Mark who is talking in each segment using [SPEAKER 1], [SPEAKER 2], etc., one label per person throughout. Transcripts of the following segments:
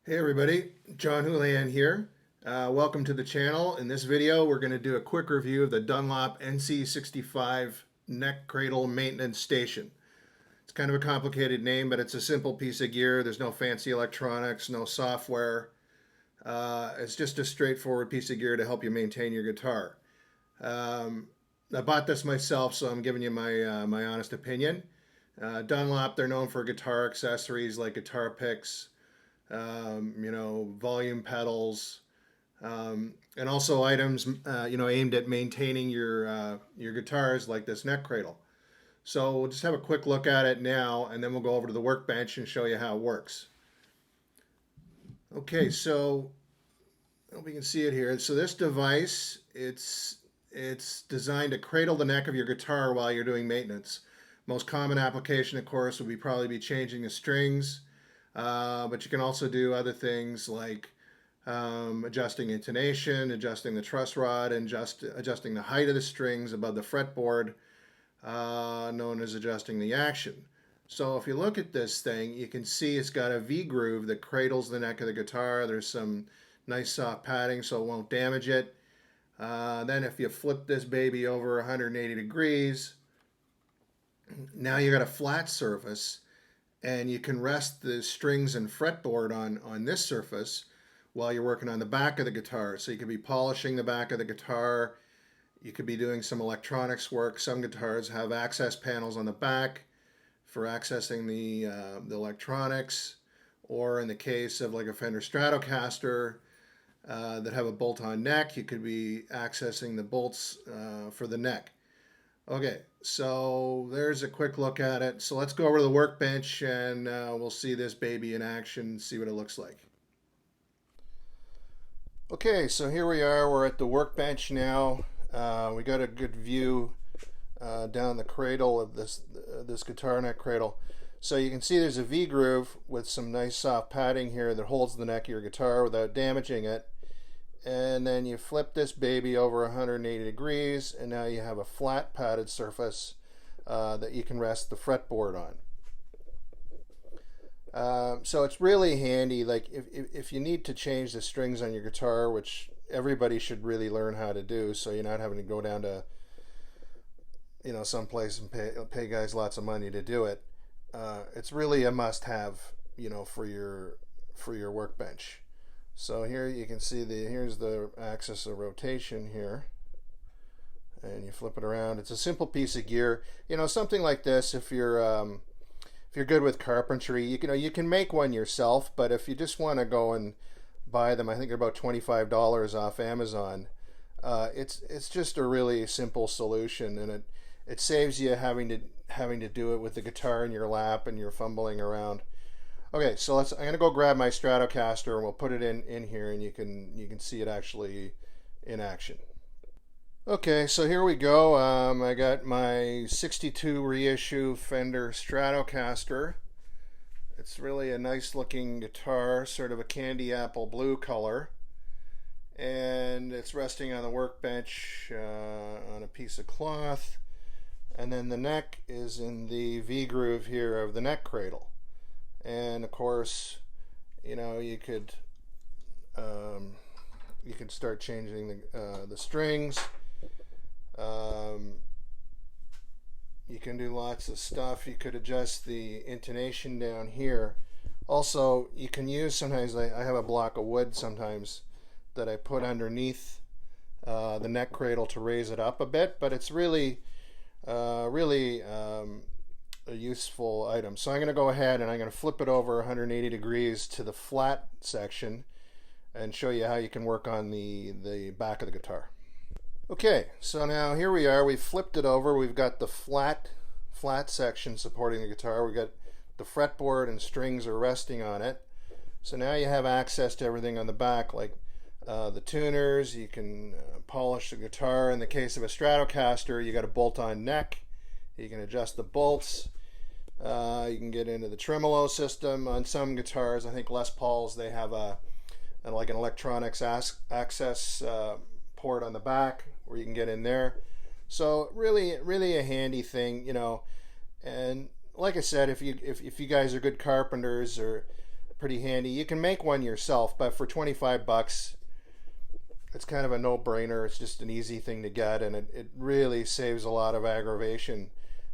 [SPEAKER 1] Hey everybody, John Houlihan here. Welcome to the channel. In this video, we're going to do a quick review of the Dunlop NC65 Neck Cradle Maintenance Station. It's kind of a complicated name, but it's a simple piece of gear. There's no fancy electronics, no software. It's just a straightforward piece of gear to help you maintain your guitar. I bought this myself, so I'm giving you my honest opinion. Dunlop, they're known for guitar accessories like guitar picks, volume pedals, and also items, aimed at maintaining your guitars like this neck cradle. So we'll just have a quick look at it now, and then we'll go over to the workbench and show you how it works. Okay, so I hope you can see it here. So this device, it's designed to cradle the neck of your guitar while you're doing maintenance. Most common application, of course, would be probably be changing the strings. But you can also do other things like adjusting intonation, adjusting the truss rod, and adjusting the height of the strings above the fretboard, known as adjusting the action. So if you look at this thing, you can see it's got a V groove that cradles the neck of the guitar. There's some nice soft padding so it won't damage it. Then if you flip this baby over 180 degrees, now you got a flat surface, and you can rest the strings and fretboard on this surface while you're working on the back of the guitar. So you could be polishing the back of the guitar. You could be doing some electronics work. Some guitars have access panels on the back for accessing the electronics, or in the case of like a Fender Stratocaster that have a bolt-on neck, you could be accessing the bolts for the neck. Okay, so there's a quick look at it. So let's go over to the workbench and we'll see this baby in action, see what it looks like. Okay, so here we are. We're at the workbench now. We got a good view down the cradle of this guitar neck cradle. So you can see there's a V groove with some nice soft padding here that holds the neck of your guitar without damaging it. And then you flip this baby over 180 degrees, and now you have a flat padded surface that you can rest the fretboard on. So it's really handy, like if you need to change the strings on your guitar, which everybody should really learn how to do, so you're not having to go down to someplace and pay guys lots of money to do it. It's really a must-have, for your workbench. So here you can see here's the axis of rotation here, and you flip it around. It's a simple piece of gear. Something like this, if you're good with carpentry, you can make one yourself. But if you just want to go and buy them, I think they're about $25 off Amazon. It's just a really simple solution, and it saves you having to do it with the guitar in your lap and you're fumbling around. Okay, so I'm going to go grab my Stratocaster and we'll put it in here, and you can see it actually in action. Okay, so here we go. I got my 62 reissue Fender Stratocaster. It's really a nice looking guitar, sort of a candy apple blue color. And it's resting on the workbench on a piece of cloth. And then the neck is in the V groove here of the neck cradle. And of course, you could start changing the strings. You can do lots of stuff. You could adjust the intonation down here. Also, you can use, sometimes I have a block of wood sometimes that I put underneath the neck cradle to raise it up a bit, but it's really a useful item. So I'm going to go ahead and I'm going to flip it over 180 degrees to the flat section and show you how you can work on the back of the guitar. Okay, so now here we are. We've flipped it over. We've got the flat section supporting the guitar. We've got the fretboard and strings are resting on it. So now you have access to everything on the back, like the tuners. You can polish the guitar. In the case of a Stratocaster, you got a bolt-on neck. You can adjust the bolts. You can get into the tremolo system. On some guitars, I think Les Pauls, they have like an electronics access port on the back where you can get in there. So really a handy thing, And like I said, if you guys are good carpenters or pretty handy. You can make one yourself, but for 25 bucks, it's kind of a no-brainer. It's just an easy thing to get, and it really saves a lot of aggravation,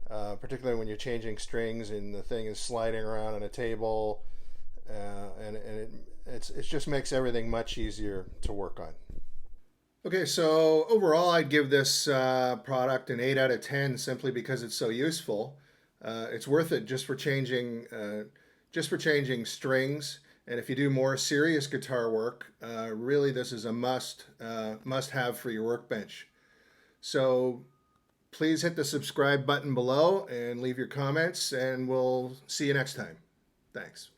[SPEAKER 1] particularly when you're changing strings and the thing is sliding around on a table, it just makes everything much easier to work on. Okay, so overall, I'd give this product an 8 out of 10 simply because it's so useful. It's worth it just for changing strings. And if you do more serious guitar work, really this is a must have for your workbench. So please hit the subscribe button below and leave your comments, and we'll see you next time. Thanks.